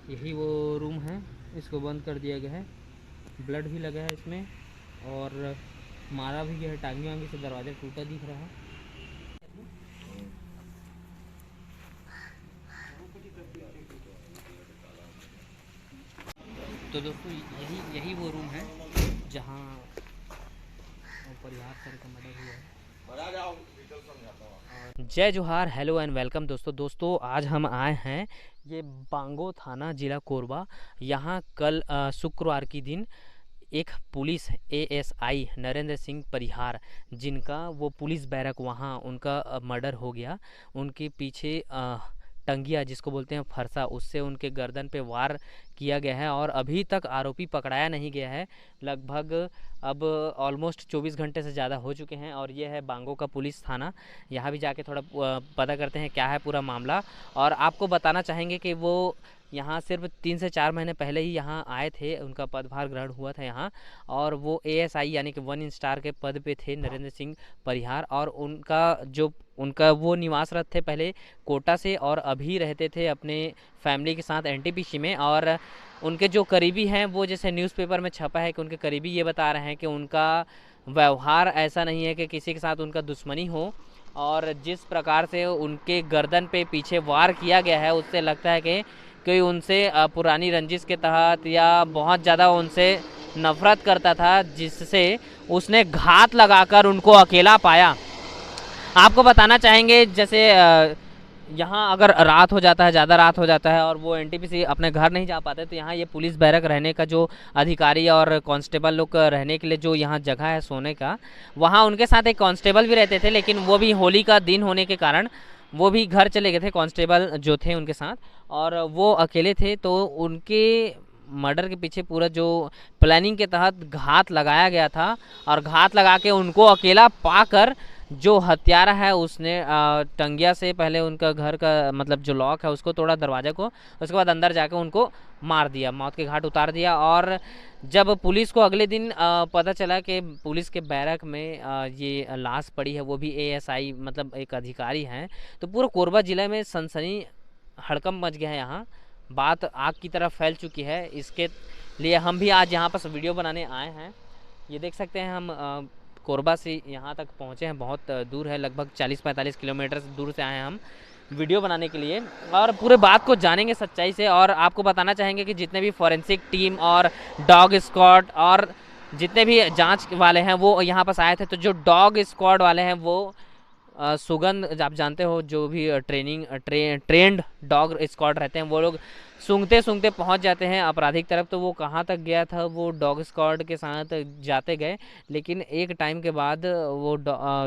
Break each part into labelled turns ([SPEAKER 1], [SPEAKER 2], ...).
[SPEAKER 1] यही वो रूम है, इसको बंद कर दिया गया है। ब्लड भी लगा है इसमें और मारा भी गया है, टांगी वांगी से दरवाज़ा टूटा दिख रहा है। तो दोस्तों यही यही वो रूम है जहाँ परिहार सर का मर्डर हुआ है। जय जोहार, हेलो एंड वेलकम दोस्तों आज हम आए हैं ये बांगो थाना जिला कोरबा। यहाँ कल शुक्रवार की दिन एक पुलिस एएसआई नरेंद्र सिंह परिहार, जिनका वो पुलिस बैरक वहाँ उनका मर्डर हो गया। उनके पीछे टंगिया जिसको बोलते हैं फरसा, उससे उनके गर्दन पे वार किया गया है और अभी तक आरोपी पकड़ाया नहीं गया है। लगभग अब ऑलमोस्ट 24 घंटे से ज़्यादा हो चुके हैं और ये है बांगो का पुलिस थाना। यहाँ भी जाके थोड़ा पता करते हैं क्या है पूरा मामला। और आपको बताना चाहेंगे कि वो यहाँ सिर्फ 3 से 4 महीने पहले ही यहाँ आए थे, उनका पदभार ग्रहण हुआ था यहाँ, और वो एएसआई यानी कि 1 स्टार के पद पे थे नरेंद्र सिंह परिहार। और उनका वो निवासरत थे पहले कोटा से और अभी रहते थे अपने फैमिली के साथ एनटीपीसी में। और उनके जो करीबी हैं वो, जैसे न्यूज़पेपर में छपा है कि उनके करीबी ये बता रहे हैं कि उनका व्यवहार ऐसा नहीं है कि किसी के साथ उनका दुश्मनी हो, और जिस प्रकार से उनके गर्दन पे पीछे वार किया गया है उससे लगता है कि कोई उनसे पुरानी रंजिश के तहत या बहुत ज़्यादा उनसे नफरत करता था, जिससे उसने घात लगाकर उनको अकेला पाया। आपको बताना चाहेंगे जैसे यहाँ अगर रात हो जाता है, ज़्यादा रात हो जाता है और वो एनटीपीसी अपने घर नहीं जा पाते, तो यहाँ ये पुलिस बैरक रहने का जो अधिकारी और कांस्टेबल लोग रहने के लिए जो यहाँ जगह है सोने का, वहाँ उनके साथ एक कांस्टेबल भी रहते थे, लेकिन वो भी होली का दिन होने के कारण वो भी घर चले गए थे कांस्टेबल जो थे उनके साथ, और वो अकेले थे। तो उनके मर्डर के पीछे पूरा जो प्लानिंग के तहत घात लगाया गया था, और घात लगा के उनको अकेला पाकर जो हत्यारा है उसने टंगिया से पहले उनका घर का मतलब जो लॉक है उसको तोड़ा, दरवाजे को, उसके बाद अंदर जाके उनको मार दिया, मौत के घाट उतार दिया। और जब पुलिस को अगले दिन पता चला कि पुलिस के बैरक में ये लाश पड़ी है, वो भी एएसआई मतलब एक अधिकारी हैं, तो पूरा कोरबा ज़िले में सनसनी हड़कंप मच गया है। यहाँ बात आग की तरफ फैल चुकी है। इसके लिए हम भी आज यहाँ पर वीडियो बनाने आए हैं। ये देख सकते हैं हम कोरबा से यहाँ तक पहुँचे हैं, बहुत दूर है, लगभग 40-45 किलोमीटर दूर से आए हैं हम वीडियो बनाने के लिए, और पूरे बात को जानेंगे सच्चाई से। और आपको बताना चाहेंगे कि जितने भी फॉरेंसिक टीम और डॉग स्क्वाड और जितने भी जांच वाले हैं वो यहाँ पास आए थे। तो जो डॉग स्क्वाड वाले हैं वो सुगंध, आप जानते हो जो भी ट्रेंड डॉग स्क्वाड रहते हैं, वो लोग सूंघते सूंघते पहुंच जाते हैं अपराधिक तरफ। तो वो कहाँ तक गया था, वो डॉग स्क्वाड के साथ जाते गए, लेकिन एक टाइम के बाद वो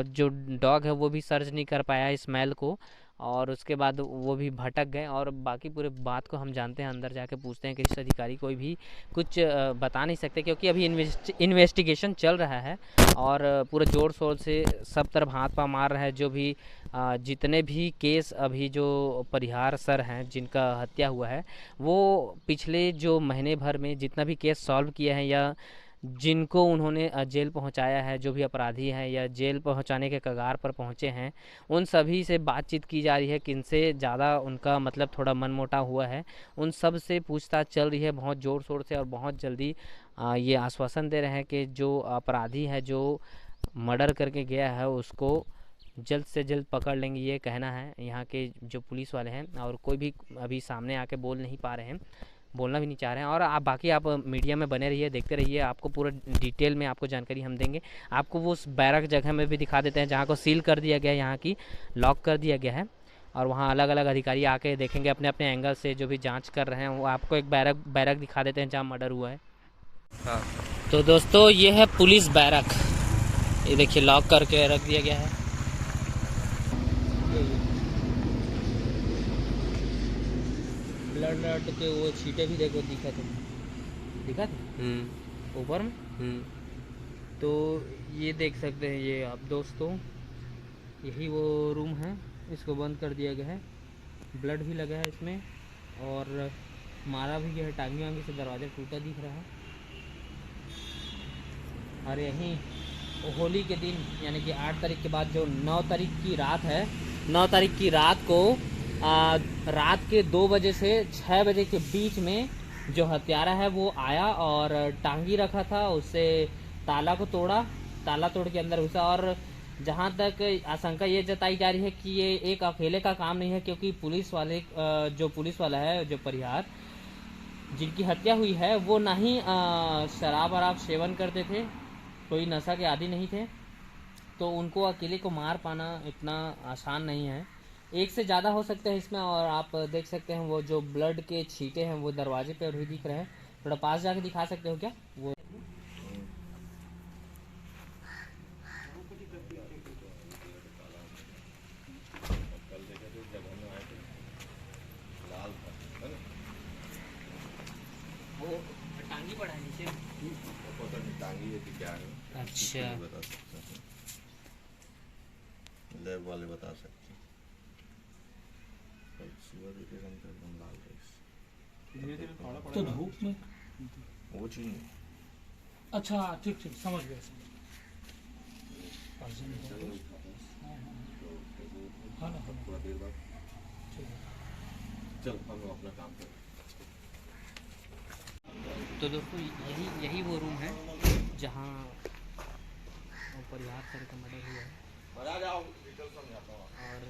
[SPEAKER 1] जो डॉग है वो भी सर्च नहीं कर पाया स्मेल को, और उसके बाद वो भी भटक गए। और बाकी पूरे बात को हम जानते हैं, अंदर जाके पूछते हैं कि इस अधिकारी कोई भी कुछ बता नहीं सकते, क्योंकि अभी इन्वेस्टिगेशन चल रहा है और पूरे ज़ोर शोर से सब तरफ हाथ पाँव मार रहा है। जो भी जितने भी केस अभी जो परिहार सर हैं जिनका हत्या हुआ है, वो पिछले जो महीने भर में जितना भी केस सॉल्व किए हैं या जिनको उन्होंने जेल पहुंचाया है, जो भी अपराधी हैं या जेल पहुंचाने के कगार पर पहुंचे हैं, उन सभी से बातचीत की जा रही है। किनसे ज़्यादा उनका मतलब थोड़ा मनमुटाव हुआ है, उन सब से पूछताछ चल रही है बहुत ज़ोर शोर से। और बहुत जल्दी ये आश्वासन दे रहे हैं कि जो अपराधी है जो मर्डर करके गया है उसको जल्द से जल्द पकड़ लेंगे, ये कहना है यहाँ के जो पुलिस वाले हैं। और कोई भी अभी सामने आके बोल नहीं पा रहे हैं, बोलना भी नहीं चाह रहे हैं। और आप बाकी आप मीडिया में बने रहिए, देखते रहिए, आपको पूरा डिटेल में आपको जानकारी हम देंगे। आपको वो उस बैरक जगह में भी दिखा देते हैं जहाँ को सील कर दिया गया है, यहाँ की लॉक कर दिया गया है, और वहाँ अलग अलग अधिकारी आके देखेंगे अपने अपने एंगल से, जो भी जांच कर रहे हैं। वो आपको एक बैरक दिखा देते हैं जहाँ मर्डर हुआ है। हाँ, तो दोस्तों ये है पुलिस बैरक, ये देखिए लॉक करके रख दिया गया है। ब्लड के वो छींटे भी देखो दिखा थे ऊपर में। तो ये देख सकते हैं ये आप दोस्तों, यही वो रूम है, इसको बंद कर दिया गया है। ब्लड भी लगा है इसमें और मारा भी गया है, टांगी वांगी से दरवाज़ा टूटा दिख रहा है। और यहीं होली के दिन यानी कि 8 तारीख के बाद जो 9 तारीख की रात है, 9 तारीख की रात को रात के 2 बजे से 6 बजे के बीच में जो हत्यारा है वो आया और टांगी रखा था, उससे ताला को तोड़ा, ताला तोड़ के अंदर घुसा। और जहाँ तक आशंका ये जताई जा रही है कि ये एक अकेले का काम नहीं है, क्योंकि पुलिस वाले जो पुलिस वाला है, जो परिहार जिनकी हत्या हुई है, वो ना ही शराब वराब सेवन करते थे, कोई नशा के आदी नहीं थे, तो उनको अकेले को मार पाना इतना आसान नहीं है। एक से ज़्यादा हो सकते हैं इसमें। और आप देख सकते हैं वो जो ब्लड के छींटे हैं वो दरवाजे पे भी दिख रहे हैं। थोड़ा पास जाके दिखा सकते हो क्या वो? वो टांगी पड़ा है नीचे।
[SPEAKER 2] टांगी है कि क्या है?
[SPEAKER 1] अच्छा,
[SPEAKER 2] बता सकते हैं, लैब वाले बता सकते हैं। कल सुबह देखे हम तो एकदम लाल रही
[SPEAKER 3] तो धूप में।
[SPEAKER 2] वो चीज नहीं।
[SPEAKER 3] अच्छा ठीक ठीक समझ गया हाँ ना
[SPEAKER 2] थोड़ा देर बाद चल हम लोग अपना काम करें।
[SPEAKER 1] तो दोस्तों यही वो रूम है जहाँ परिहार सर का मर्डर हुआ है।
[SPEAKER 2] आ जाओ, डिटेल समझाता हूँ।
[SPEAKER 1] और